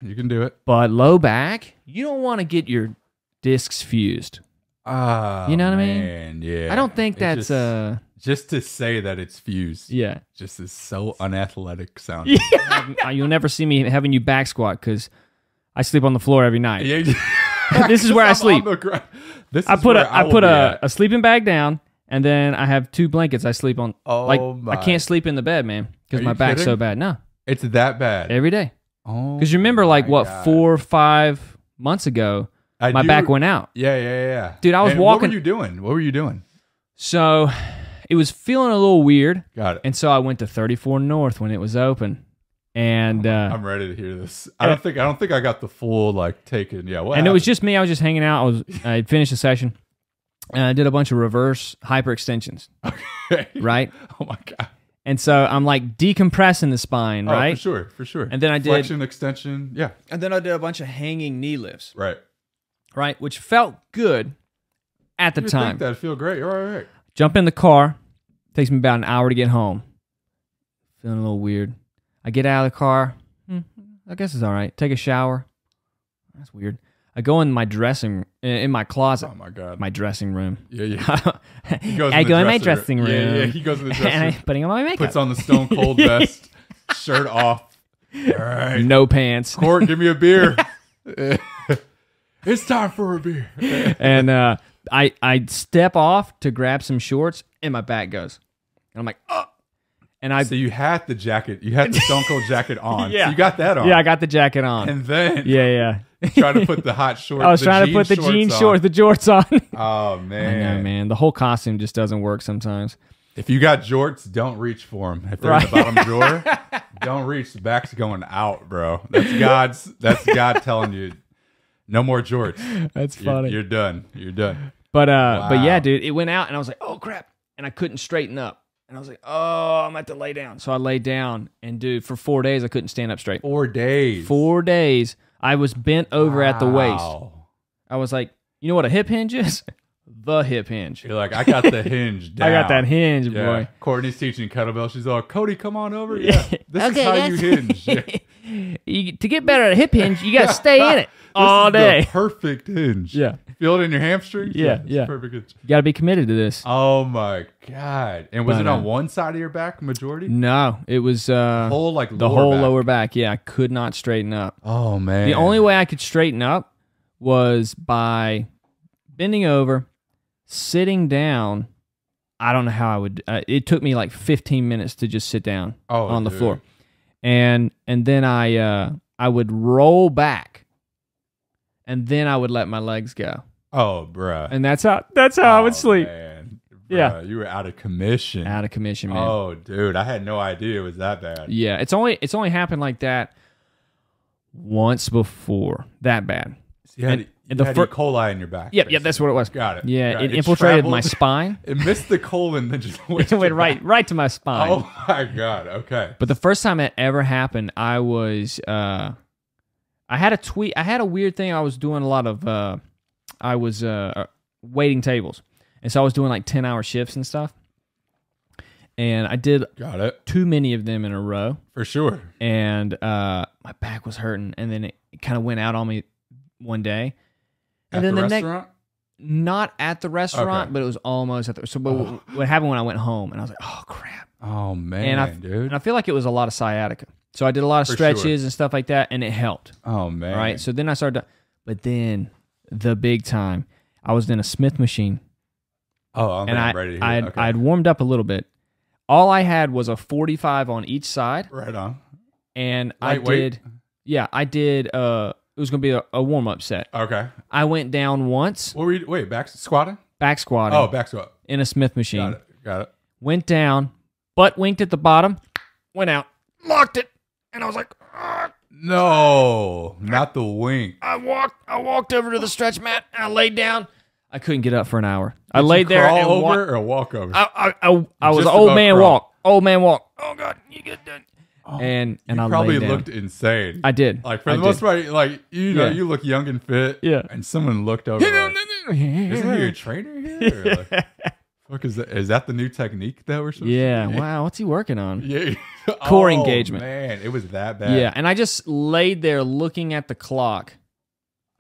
You can do it. But low back, you don't want to get your discs fused. Oh, You know what I mean? Yeah. I don't think It that's just to say that it's fused. yeah. Just is so unathletic sounding. You'll never see me having you back squat because I sleep on the floor every night. Yeah. This is where I sleep. This I is put where I will put be a at. sleeping bag down, and then I have 2 blankets I sleep on. Oh, like my. I can't sleep in the bed, man, because Are my you back's so kidding? bad. No, It's that bad. every day. Oh, Because you remember, like, my what, God. 4 or 5 months ago, I my do- back went out. Yeah. Dude, I was And walking- What were you doing? So it was feeling a little weird, Got it. and so I went to 34 North when it was open, and I'm ready to hear this. I don't think I got the full like taken. Yeah. What and it was happened? just me. I was just hanging out. I had finished the session, and I did a bunch of reverse hyper extensions, right? Oh my God. And so I'm like decompressing the spine, Oh, right? for sure. And then I did- flexion, extension. Yeah. And then I did a bunch of hanging knee lifts, Right. right? Which felt good at the You would time. think that'd feel great. All right. Jump in the car. Takes me about an hour to get home. Feeling a little weird. I get out of the car. I guess it's all right. Take a shower. That's weird. I go in my in my closet. Oh my God. My dressing room. Yeah. He goes I in the go in my dressing dressing room. Yeah. He goes in the dressing And room. I'm putting on my makeup. Puts on the Stone Cold vest, shirt off. All right. No pants. Court, give me a beer. It's time for a beer. And I step off to grab some shorts, and my back goes. And I'm like, oh. And I So you had the jacket. You had the Stone Cold jacket on. Yeah. So you got that on. yeah, I got the jacket on. And then Yeah. try to put the hot shorts. I was trying to put the jean shorts, the jorts on. Oh I man. know, man. The whole costume just doesn't work sometimes. If you got jorts, don't reach for them. If they're in the bottom drawer, don't reach. The back's going out, bro. That's God telling you, no more jorts. That's You're done. You're done. But Wow. yeah, dude, it went out, and I was like, oh crap, and I couldn't straighten up, and I was like, oh, I'm at to lay down. So I laid down, and dude, for 4 days I couldn't stand up straight. 4 days. 4 days I was bent over at the waist. Wow. I was like, you know what a hip hinge is? The hip hinge. You're like, I got the hinge down. I got that hinge, Yeah. boy. Courtney's teaching kettlebell. She's all, Cody, come on over. Yeah. This is how you hinge. Yeah. To get better at a hip hinge, you got to stay in it all This is day. the perfect hinge. Yeah. Feel it in your hamstrings? Yeah, it's yeah. Perfect hinge. You got to be committed to this. Oh my God. And was But, it on one side of your back, majority? No, it was Whole like the lower whole back. lower back. Yeah, I could not straighten up. Oh man. The only way I could straighten up was by bending over, sitting down. I don't know how I would. It took me like 15 minutes to just sit down on the dude. floor, and then I would roll back, and then I would let my legs go, Oh, bruh. and that's how I would sleep. Man. Yeah. Bruh, you were out of commission. Out of commission, man. Oh, dude. I had no idea it was that bad. Yeah, it's only happened like that once before. That bad. So you had, And you the had fir- E. coli in your back. Yep, that's what it was. Got it. Yeah, Got it infiltrated my traveled- spine. It missed the colon, then just went, It went to right to my spine. Oh my God. Okay. But the first time it ever happened, I was I had a weird thing. I was doing a lot of I was waiting tables, and so I was doing like 10-hour shifts and stuff, and I did Got it. too many of them in a row, For sure. and my back was hurting, and then it kind of went out on me one day, and At then the the next. restaurant? Not at the restaurant, Okay. but it was almost at the. So, but what happened when I went home, and I was like, "Oh crap!" Oh man, dude. And I feel like it was a lot of sciatica. So I did a lot of For stretches and stuff like that, and it helped. Oh man. Right. So then I started, but then the big time, I was in a Smith machine, Oh, I'm and ready to hear it. Okay. I'd warmed up a little bit. All I had was a 45 on each side, Right on. and Lightweight? I did. It was gonna be a warm up set. Okay. I went down once, What were you? Wait, back squatting? back squatting Oh, back squat. in a Smith machine. Got it. Got it. Went down, butt winked at the bottom, went out, locked it, and I was like, "Ugh." No, not the wink. I walked over to the stretch mat, and I laid down. I couldn't get up for an hour. I laid there Crawl and over or walk over. I was Just an old about man crawl. walk. Old man walk. Oh God, you get done. And you I probably laid down. looked insane. I did. Like for I the most did. part, like you know, Yeah. you look young and fit. Yeah. And someone looked over. Like, isn't he a trainer here? Or like, Fuck is that? Is that the new technique that we're supposed Yeah. to do? Wow. What's he working on? Yeah. Core Oh, engagement. Man, it was that bad. Yeah. And I just laid there looking at the clock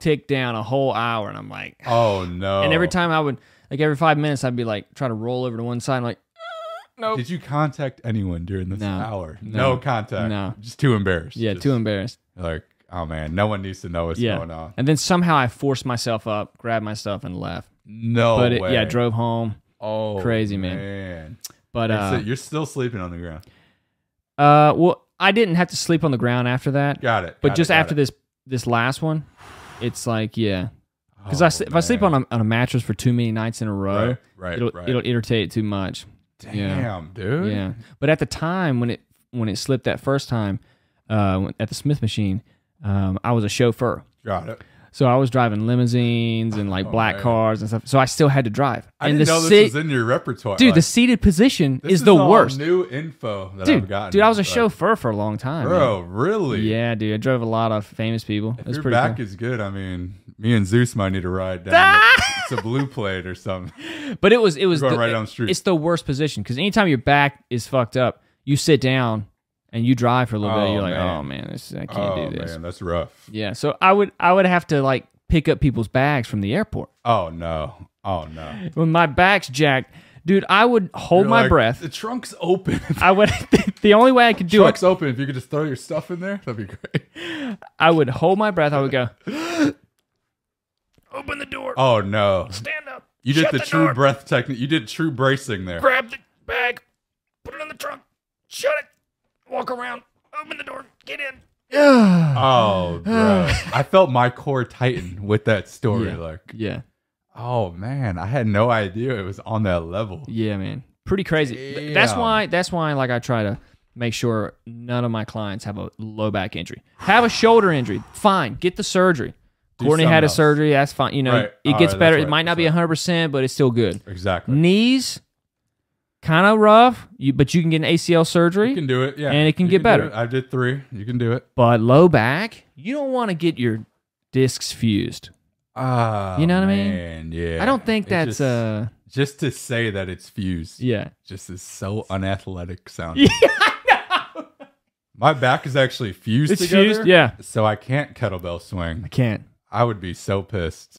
tick down a whole hour. And I'm like, Oh no. and every time I would, like every 5 minutes, I'd be like, try to roll over to one side. I'm like, nope. Did you contact anyone during this No. hour? No. No contact. No. Just too embarrassed. Yeah. Just Too embarrassed. Like, oh man, no one needs to know what's Yeah. going on. And then somehow I forced myself up, grabbed my stuff, and left. No But way. yeah, drove home. Oh, Crazy, man. But So you're still sleeping on the ground. well, I didn't have to sleep on the ground after that. Got it. But got just it, got after it. this last one, it's like yeah, because Oh, if I sleep man. on a mattress for too many nights in a row, right, it'll irritate too much. Damn, dude. Yeah. But at the time when it slipped that first time, at the Smith machine, I was a chauffeur. Got it. So I was driving limousines and like black man. cars and stuff. So I still had to drive. I and didn't know the this was in your repertoire. dude, Like, the seated position this is the all worst. New info that Dude, I've gotten. dude, I was a Like, chauffeur for a long time. Bro, man. really? Yeah, dude, I drove a lot of famous people. If It was your pretty back cool. is good, I mean, me and Zeus might need to ride down. It's a blue plate or something. But it was Going right down the street. It's the worst position because anytime your back is fucked up, you sit down and you drive for a little bit. Oh, You're like, man. oh man, I can't do this. Man, that's rough. Yeah, so I would have to like pick up people's bags from the airport. Oh no. When my back's jacked, dude, I would hold You're my like, breath. The trunk's open. I would. The only way I could do Trunk's it, open. If you could just throw your stuff in there, that'd be great. I would hold my breath. I would go, open the door, Oh no. stand up. You did shut the true door, breath technique. You did true bracing there. grab the bag, put it in the trunk, shut it, walk around, open the door, get in. Oh, bro. I felt my core tighten with that story. Yeah. Like, Yeah, oh man, I had no idea it was on that level. yeah, man, pretty crazy. Damn. That's why like I try to make sure none of my clients have a low back injury. Have a shoulder injury, fine, get the surgery. Do Courtney had something a else. surgery, that's fine. You know, Right. it All gets right, better. that's It might right, not be that's 100%, but it's still good. Exactly. Knees, kind of rough, but you can get an ACL surgery. You can do it. Yeah. And it can You get do better. it. I did 3. You can do it. But low back, you don't want to get your discs fused. Ah, You know what I mean? man, yeah. I don't think It that's just to say that it's fused. yeah. Just is so unathletic sounding. My back is actually fused It's together. fused, yeah. So I can't kettlebell swing. I can't. I would be so pissed.